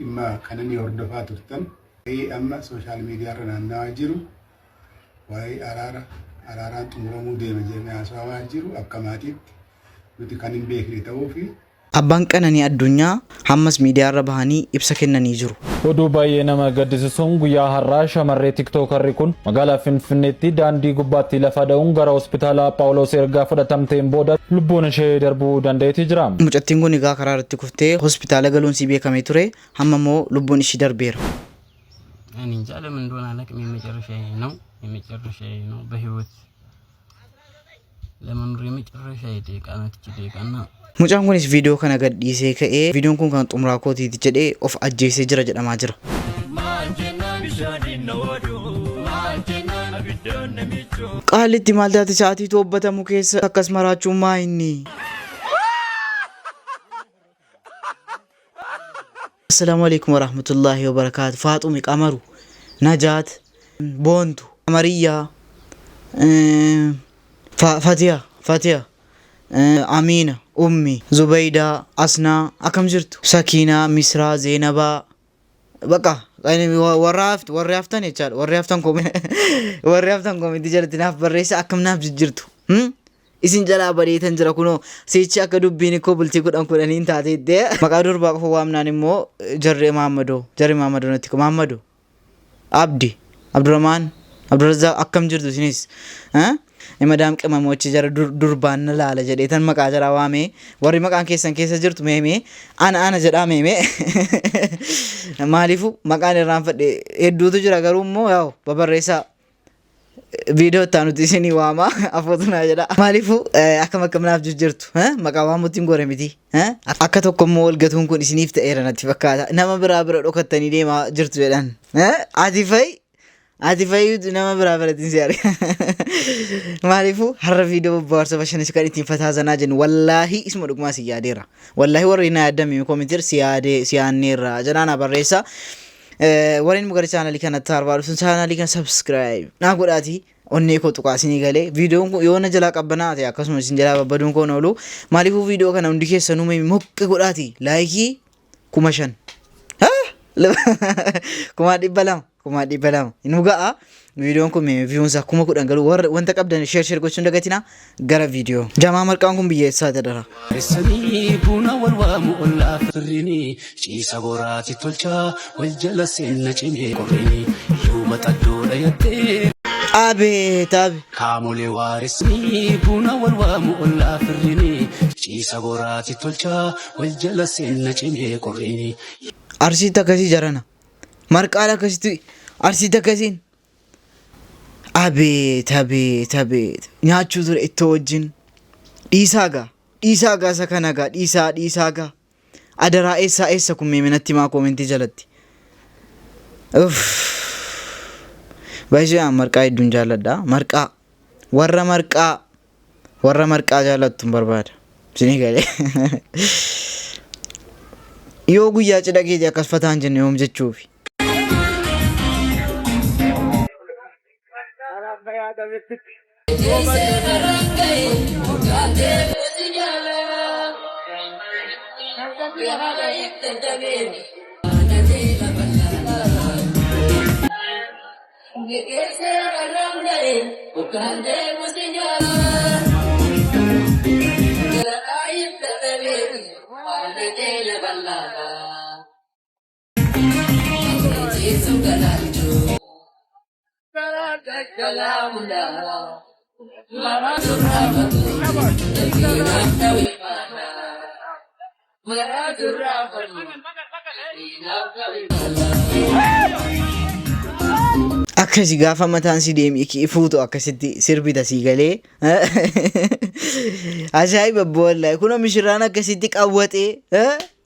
imma kanani hordofaa turtan amma social media irra naanna'aa jiru waa'ee araaraan xumuramuu deema jedhamee haasawaa jiru akka maatiitti nuti kan hin beekne ta'uu fi Abbaan Qananii Addunyaa hammas miidiyaa irra bahanii ibsa kennanii jiru. Oduu baay'ee nama gaddisiisuun guyyaa har'aa shamarree tiktookarri kun magaalaa Finfinneetti daandii gubbaatti lafa dha'uun gara hospitaala Phaawulos erga fudhatamteen booda lubbuun ishee darbuu danda'eeti jira. Mucattiin kun egaa karaa irratti kuftee hospitaala galuun si beekamee ture hamma immoo lubbuun ishee darbeera. እኔ እንጃ ለምን እንደሆነ አላውቅም። የመጨረሻዬ ነው በህይወት ለመኖር የመጨረሻዬ ደቂቃ ናት እቺ ደቂቃና Mucaan kunis viidiyoo kana gadhiisee ka'ee viidiyoon kun kan xumuraa kootiiti jedhee of ajjeesee jira jedhamaa jira. Qaalitti maal taate sa'aatii tobbatamu keessa akkas maraachuun maa inni? Assalaamu alaikum warahmatullahi wabarakatuh. Faaxumi Qamaru, Najaat, Boontu, Mariyaa, Fatiha, Amina, Ummi, Zubayda, Asna, akkam jirtu? Sakiinaa, Misraa, Zeenabaa. Baqa warra haftan jechaadha. Warri haftan koomenti jalatti naaf barreessa akkam naaf jijjirtu. Isin jalaa bareetan jira kunoo seechi akka dubbiin koo bultii kudhaniin taatee maqaa durbaa qofa waamnaan immoo jarri Maammadoo natti Maammadoo Abdi Abdurrahmaan Abdurrazaaq akkam jirtu isinis Madam Qamamochi jara durbaan na laala jedheetan maqaa jara waamee warri maqaan keessan keessa jirtu meemee ana jedhaa meemee maaliifuu maqaan irraanfadhe hedduutu jira garuu immoo yaa'u babarreessaa video tanuti isinii waama afootuna jedha maaliifuu akkam naaf jijjirtu maqaa waamuutiin gore miti akka tokko immoo walgatuun kun isiniif ta'eera natti fakkaata nama biraa bira dhokattanii deemaa jirtu jedhan ati fayyuutu nama biraa biratiin siyaare maaliifuu har'a viidiyoo bohaarsa bashannis kan ittiin fataazanaa jennu wallaahi isuma dhugumaa si yaadeera wallaahi warri na yaaddame koomentiir si yaanneerra jedhaana barreessa warreen mugari chaanalii kanatti harbaalusun chaanalii kan subscribe naa godhaati onnee koo tuqaasinii galee viidiyoon kun yoo na jalaa qabbanaa ta'e akkasumas isin jalaa babbaduun koo na oolu maaliifuu viidiyoo kana hundi keessanuu moqqe godhaati laayikii 5,000 kuma dhibba lama inu ga'a viidiyoon kun viiyuunsa 10,000 garuu wanta qabdan sheer gochuun dagatina gara viidiyoo jamaa marqaan kun biyyeessaa jedhara. Sanii buna wal waamu ollaa firrini ciisa goraati tolchaa wal jala seenna cimee qorrini yoo maxaddoodha yattee. Abeet. Kaamolee waaresanii buna wal waamu ollaa firrini ciisa goraati tolchaa wal jala seenna cimee qorrini. Arsiitti akkasii jarana marqaan akkasitti arsiitti akkasiin abeet nyaachuu ture ittoo wajjin dhiisaagaa isa kanagaa dhiisaagaa adaraa eessa kun meeminatti maa koomentii jalatti baay'ee marqaa hedduun jaalladha marqaa warra marqaa jaallattu barbaada isinii galee yoo guyyaa cidha keetii akkas fataan jenne yoom jechuufi. Akkasi gaafa mataan si deemee fuutu akkasitti sirbita si galee ajaa'iba wallahi kunoo mishirraan akkasitti qawwatee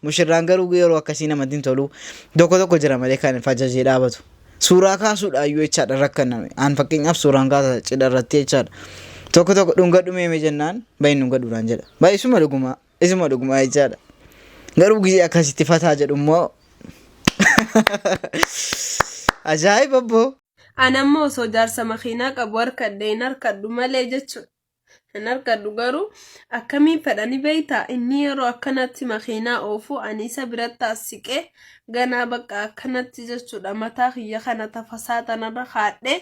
mushirraan garuu yeroo akkasii namatti hin tolu tokko jira malee kan fajajee dhaabatu suuraa kaasuudhaan yoo jechaadha rakkanname aan fakkeenyaaf suuraan kaasa cidha irratti jechaadha tokko dhunga dhumeeme jennaan bayin dhunga dhuraan jedha baay'isuma dhugumaa jechaadha garuu gizee akkasitti fataa jedhu immoo ajaa'iba boo. Anammoo osoo jaarsa makiinaa qabu harkadheen harkadhu malee jechuudha. hin argadhu garuu akkamiin fedhanii beeyta inni yeroo akkanatti makiinaa oofu ani isa biratti asiqee ganaa bakka akkanatti jechuudha mataa kiyya kana tafasaa tanarra haadhe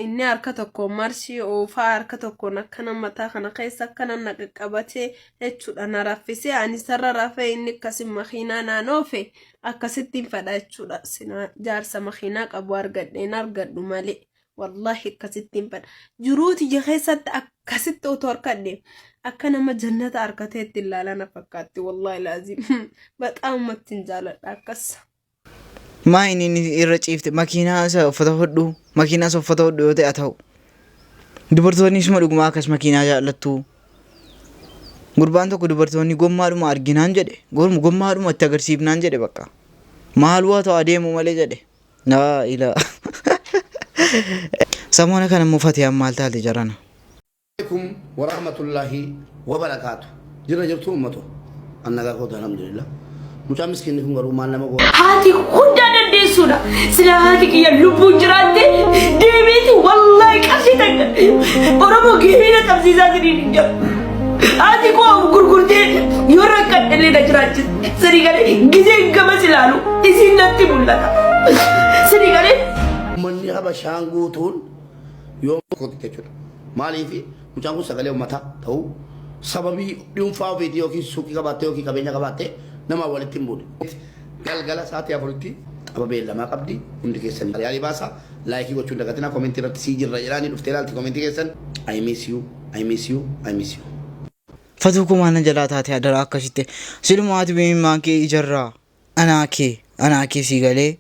inni harka tokko marshii oofaa harka tokkoon akkana mataa kana keessa akkana naqaqqabatee jechuudha na raffisee ani sarra rafee inni akkasin makiinaa naan oofe akkasittiin fedha jechuudha sina jaarsa makiinaa qabu argadheen argadhu malee. والله كسيتين بد جروتي جهيسات كسيت أوتوركني أكنا ما جنة أركتت إلا لنا فكرت والله لازم بتأمل تنزل أكس ما إني إرجعت ماكينة سوفتهدو ماكينة سوفتهدو تأتهو دبرتوني اسمه لقوا ماكس ماكينة جالتو قربان تو كدبرتوني قوم مارو مارجنان جده قوم مارو متأجرسيب نان جده بكا مالوا تو أديم ومالي جده لا إله سامونا كان مفتيا مالتا لجرانا عليكم ورحمة الله وبركاته جرى جبتو أمته أنا قاعد الحمد لله مجا مسكين نكون قرو مالنا مقول هاتي خدنا نديسونا سلا هاتي كي يلبو جراتي ديميتي والله كاسيتك ورمو جيبينا تبزيزات رينجا هاتي كو غرغرتي يوركت اللي نجرات سريغالي جيزين كما سلالو إسين نتي بولاتا سريغالي مني هذا شانغوتون يوم كنت تجور مالي في مجانغو سكالي ومتا تو سببي يوم فاو فيديو كي سوكي كباتة وكي كبينة كباتة نما والد تيمبود قال ساتي أفرتي أبا بيلا ما قبدي عندك كيسن ريالي باسا لايكي وشون دكاتنا كومنتي رات سيجر رجلاني نفتيلال كومنتي كيسن I miss you I miss you I miss you فتوكم أنا جلاتها دراك كشتة سلمات بين ماكي إجرا أنا كي سيجالي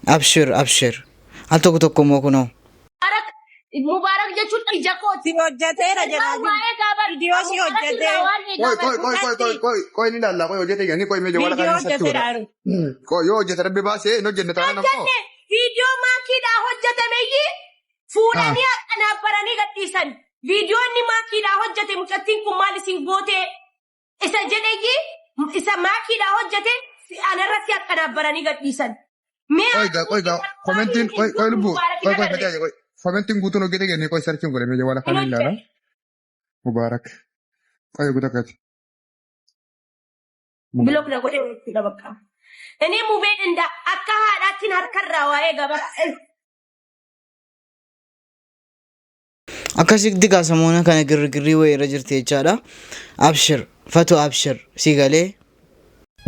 أبشر هل توكو موكونو مبارك جاتون إجاكوت hojjete ra jedhamu video si hojjete koi ni dalla koi hojjete gani koi meje wala kan sattu koi yo hojjete rabbi baase no jenne taana nafo video maakida hojjete meyi fuudhanii akkanabbaranii gadhiisan video ni maakida hojjete mucattiin kun maal isin goote isa jedheyi isa maakida hojjete anarratti akkanabbaranii gadhiisan koi commenting koi lubu koi kataje koi commenting gutu no gete gani koi searching gole meje wala kan illa mubarak koi gutakati blok na godhe wajjira bakka inni mubeen inda akka haadhaatiin harkarraa waa'ee gabara akkasii digaa samoona kana girgirrii wayirra jirti jechaadha abshir sigalee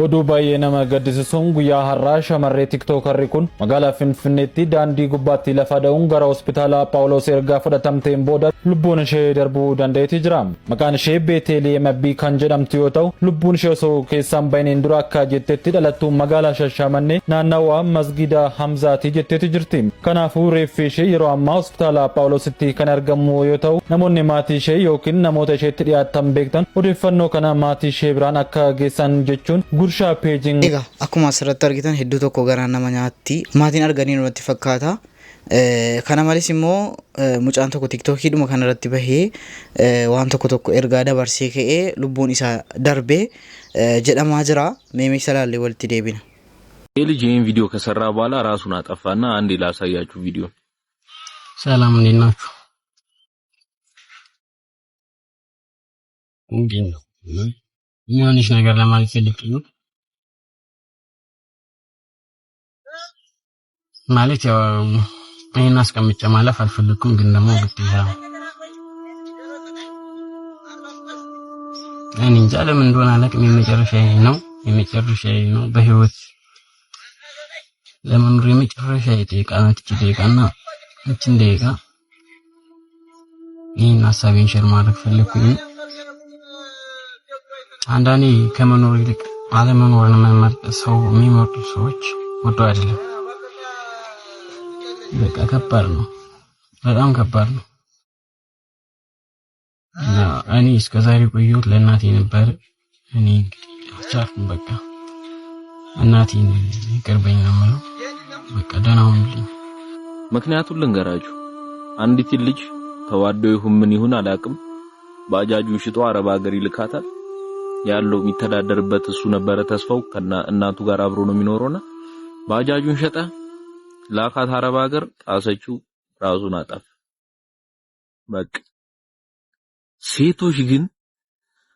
Oduu baay'ee nama gaddisiisuun guyyaa har'aa shamarree tiktookarri kun magaalaa Finfinneetti daandii gubbaatti lafa dha'uun gara hospitaala Phaawulos erga fudhatamteen booda lubbuun ishee darbuu danda'eeti jira. Maqaan ishee Beeteleem Abbii kan jedhamtu yoo ta'u lubbuun ishee osoo keessaan bahineen dura akka jettetti dhalattuu magaalaa Shashamannee naannawaa masgida Hamzaati jetteeti jirti. Kanaafuu reeffi ishee yeroo ammaa hospitaala Phaawulositti kan argamu yoo ta'u namoonni maatii ishee yookiin namoota isheetti dhiyaatan beektan odeeffannoo kana maatii ishee biraan akka geessan jechuun gurshaa peejing egaa akkuma asirratti argitan hedduu tokko garaan nama nyaatti maatiin arganii nutti fakkaata kana malees immoo mucaan tokko tiktookii dhuma kanarratti bahee waan tokko ergaa dabarsee ka'ee lubbuun isaa darbee jedhamaa jira meemee salaallee walitti deebina ልጅ ይሄን ቪዲዮ ከሰራ በኋላ ራሱን አጠፋና አንዴ ላሳያችሁ ቪዲዮ ሰላም እንዴት ናችሁ እንዴት ነው የሆነች ነገር ለማለት ፈልጌ ነው ማለት ያው እኔን አስቀምጬ ማለፍ አልፈልኩም ግን ደግሞ ግዴታ እኔ እንጃ ለምን እንደሆነ አላውቅም የመጨረሻዬ ነው በህይወት ለመኖር የመጨረሻዬ ደቂቃ ናት እቺ ደቂቃና እቺን ደቂቃ ይህን ሀሳቤን ሼር ማድረግ ፈለኩኝ አንዳንዴ ከመኖር ይልቅ አለመኖርን መመርጥ ሰው የሚመርጡ ሰዎች ወዶ አይደለም በቃ ከባድ ነው በጣም ከባድ ነው እና እኔ እስከዛሬ ቆየሁት ለእናቴ ነበር እኔ አቻልኩም በቃ እናቴን ይቅርበኝ ነው ማለት በቃ ደህና ሁኑልኝ ምክንያቱም ልንገራችሁ አንዲት ልጅ ተዋደው ይሁን ምን ይሁን አላቅም ባጃጁን ሽጦ አረብ ሀገር ይልካታል ያለው የሚተዳደርበት እሱ ነበረ ተስፋው ከና እናቱ ጋር አብሮ ነው የሚኖርና ባጃጁን ሸጠ ላካት አረብ ሀገር ጣሰችው ራሱን አጠፋ በቃ ሴቶች ግን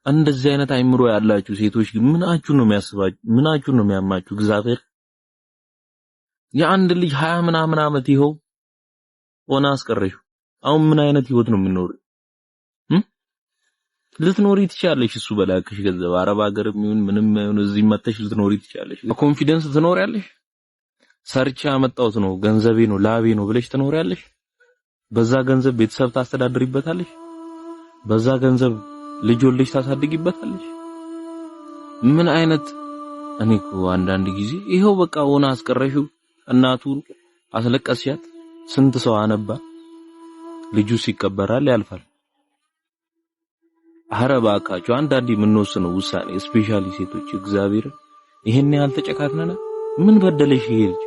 እንደዚህ አይነት አይምሮ ያላችሁ ሴቶች ግን ምናችሁ ነው የሚያስባችሁ? ምናችሁ ነው የሚያማችሁ? እግዚአብሔር የአንድ ልጅ 20 ምናምን ዓመት ይኸው ሆና አስቀረሽው። አሁን ምን አይነት ህይወት ነው የምኖረው? ልትኖሪ ትችያለሽ። እሱ በላክሽ ገንዘብ አረብ ሀገርም ይሁን ምንም ይሁን እዚህ መተሽ ልትኖሪ ትችያለሽ። በኮንፊደንስ ትኖሪያለሽ። ሰርቼ ያመጣሁት ነው ገንዘቤ ነው ላቤ ነው ብለሽ ትኖሪያለሽ። በዛ ገንዘብ ቤተሰብ ታስተዳድሪበታለሽ። በዛ ገንዘብ ልጅ ወልደሽ ታሳድጊበታለሽ። ምን አይነት እኔ እኮ አንዳንድ ጊዜ ይሄው በቃ ሆና አስቀረሽው። እናቱን አስለቀስሻት። ስንት ሰው አነባ። ልጁስ ይቀበራል ያልፋል። ኧረ እባካችሁ አንዳንዴ የምንወስነው ውሳኔ ስፔሻሊ ሴቶች እግዚአብሔር ይሄን ያህል ተጨካክነና ምን በደለሽ? ይሄ ልጅ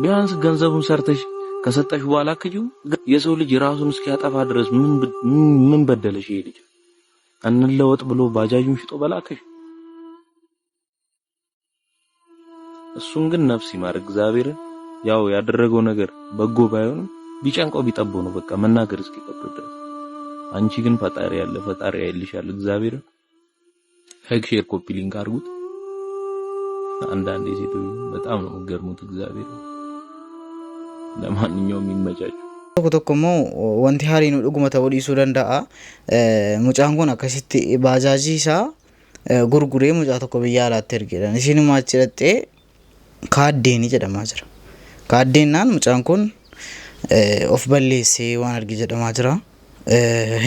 ቢያንስ ገንዘቡን ሰርተሽ ከሰጠሽ በኋላ ከጂው የሰው ልጅ ራሱን እስኪያጠፋ ድረስ ምን በደለሽ? ይሄ ልጅ እንለወጥ ብሎ ባጃጁን ሽጦ በላከሽ። እሱን ግን ነፍስ ይማር እግዚአብሔር። ያው ያደረገው ነገር በጎ ባይሆንም ቢጨንቀው ቢጠበው ነው በቃ መናገር እስኪቀበል ድረስ። አንቺ ግን ፈጣሪ ያለ ፈጣሪ ያይልሻል እግዚአብሔር። ሄክ ሼር ኮፒ ሊንክ አድርጉት። አንዳንዴ ሴቶች በጣም ነው የሚገርሙት እግዚአብሔር። ለማንኛውም ይመቻችሁ። tokko wanti hariin dhuguma ta'uu dhiisuu danda'a. Mucaan kun akkasitti baajaajii isaa gurguree mucaa tokko biyya alaatti ergedhan. Ishiinuma achi dhattee kaaddeenii jedhamaa jira. Kaaddeenaan mucaan kun of balleessee waan argi jedhamaa jira.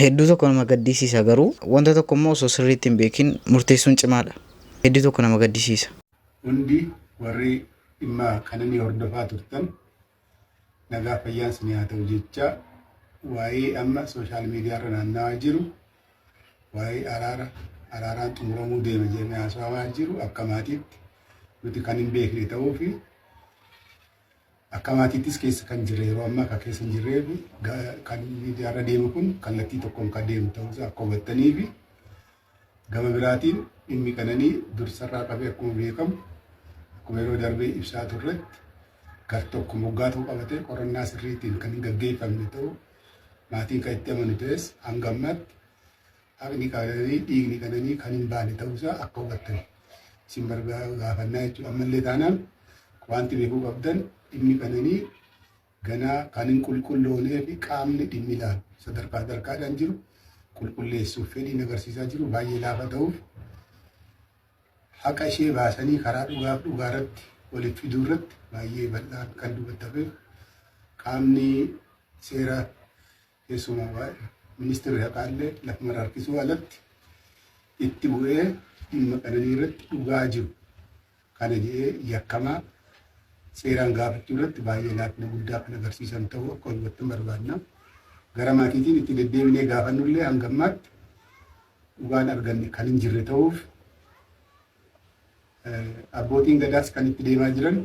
Hedduu tokko nama gaddisiisa garuu wanta tokko immoo osoo sirriitti hin beekin murteessuun cimaadha. Hedduu tokko nama gaddisiisa. Hundi warri dhimma kananii hordofaa turtan nagaa fayyaan sin haa ta'u jecha waa'ee amma sooshaal miidiyaa irra naanna'aa jiru waa'ee araaraan xumuramuu deema jennee haasa'amaa jiru akka maatiitti nuti kan hin beekne ta'uu fi akka maatiittis keessa kan jirre yeroo ammaa akka keessa hin jirreef kan miidiyaa irra deemu kun kallattii tokkoon kan deemu ta'uusaa akka hubattanii fi gama biraatiin dhimmi kananii dursarraa qabee akkuma beekamu akkuma yeroo darbee ibsaa turretti gar tokko moggaa ta'uu qabatee qorannaa sirriitiin kan hin gaggeeffamne ta'uu maatiin kan itti amanu ta'es hanga ammaatti haqni kananii dhiigni kananii kan hin baane ta'uusaa akka hubattan isin gaafannaa jechuudha. Ammallee taanaan wanti beekuu qabdan dhimmi kananii ganaa kan hin qulqulloonee fi qaamni dhimmi ilaalu sadarkaadhaan jiru qulqulleessuuf fedhiin agarsiisaa jiru baay'ee laafa ta'uuf haqa ishee baasanii karaa dhugaarratti walitti fiduu irratti baay'ee bal'aan kan dubbatameef qaamni seeraa keessumaa ministeerri haqaallee lafuma harkisuu alatti itti bu'ee dhimma kananii irratti dhugaa jiru kana jedhee yakkamaa seeraan gaafachuu irratti baay'ee laafina guddaa kan agarsiisan ta'uu akka hubattan barbaadna. Gara maatiitiin itti deddeebinee gaafannullee hanga ammaatti dhugaan arganne kan hin jirre ta'uuf abbootiin gadaas kan itti deemaa jiran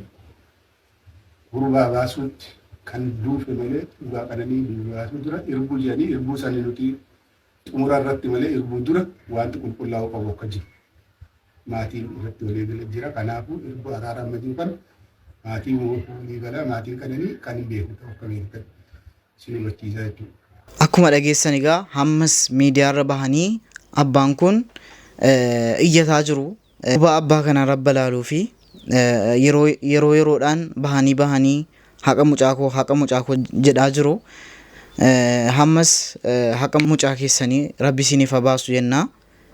gurbaa baasuutti kan duufe malee dhugaa kananii baasuu dura irbuu jedhanii irbuu sanii nuti xumura irratti malee irbuu dura wanti qulqullaa'uu qabu akka jiru maatiin irratti walii gala jira. Kanaafuu irbuu araaraa ammayyu kan maatiin walii gala maatiin kananii kan hin beekne ta'uu akka beektan isin hubachiisaa jechuudha. Akkuma dhageessan egaa hammas miidiyaarra bahanii abbaan kun iyyataa jiru. Abbaa kana rabba laaluu fi yeroodhaan bahanii haqa mucaakoo jedhaa jiru. Hammas haqa mucaa keessanii rabbi isiniif baasu jennaa.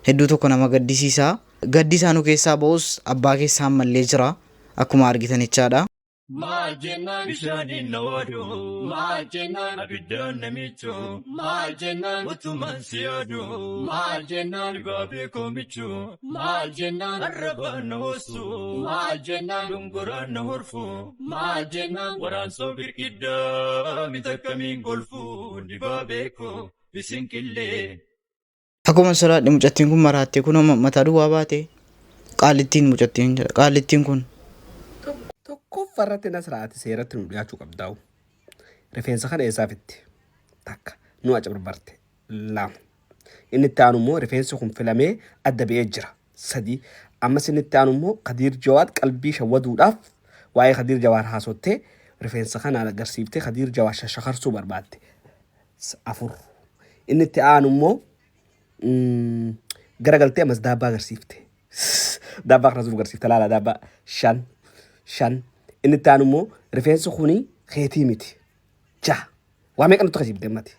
Hedduu tokko nama gaddisiisa. Gaddi isaanuu keessaa ba'us abbaa keessaa mallee jira akkuma argitan jechaadha. Maal jennaan bishaaniin na waadu, maal jennaan abiddaan namichu, maal jennaan utumaan si yaadu, maal jennaan gaafii koomichu, maal jennaan arrabaan na hoosu, maal jennaan dunguraan na horfu, maal jennaan waraansoo birqiddaa miidhagamiin golfu dibaa beeku bisinqillee. Akkuma siraadhi mucattiin kun maraattee kun mataa duwwaa baate qaalittiin mucattiin jedha. Qaalittiin kun Farratti nasraati seeratti nu dhiyaachuu qabdaa'u. Rifeensa kana eessaafitti takka nu aca barbarte lama. Inni itti aanu immoo rifeensi kun filamee adda ba'ee jira. 3 ammas inni itti aanu immoo Kadiir Jawaad qalbii shawwaduudhaaf waa'ee Kadiir Jawaad haasottee rifeensa kana agarsiiftee Kadiir Jawaad shashakarsuu barbaadde. 4 inni itti aanu immoo garagaltee ammas daabbaa agarsiifte. Daabbaa akkasumas agarsiifte laala daabbaa shan inni itti aanu immoo rifeensi kuni keetii miti. Jaha waa meeqa nutti agarsiifte mati.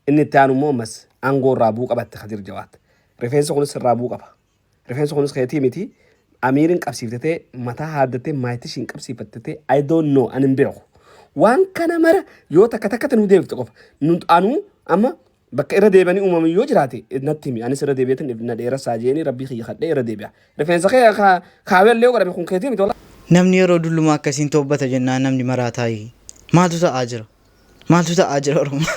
Inni itti aanu immoo ammas aangoo irraa bu'uu qabatte Kadir Jawaad. Rifeensi kunis irraa bu'uu qaba. Rifeensi kunis keetii miti. Amirin qabsiiftetee mataa haaddatee maayitii ishiin qabsiifattetee I don't know ani hin beeku. Waan kana mara yoo takka takkatti nu deebifte qofa. Anu amma bakka irra deebanii uumamu yoo jiraate natti himi. Anis irra deebi'eetiin na dheera saajeeni rabbii kiyya kadhee irra deebi'a. Rifeensa kee kaawwellee godhame kun keetii miti wala. Namni yeroo dullumaa akkasiin tobbata jennaan namni maraataa maaltu ta'aa jira? Maaltu ta'aa jira Oromoo?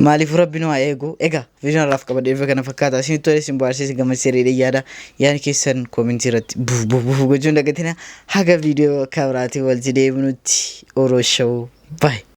Maaliif rabbi nu haa eegu? Egaa viidiyoon irraaf qabadhee kana fakkaata. Isin tolee isin bohaarsee isin gammachiisee yaada yaani keessan koomentii irratti buuf gochuun dagatina haga viidiyoo kaabiraatii walitti deebinutti Oroshoo. Bye.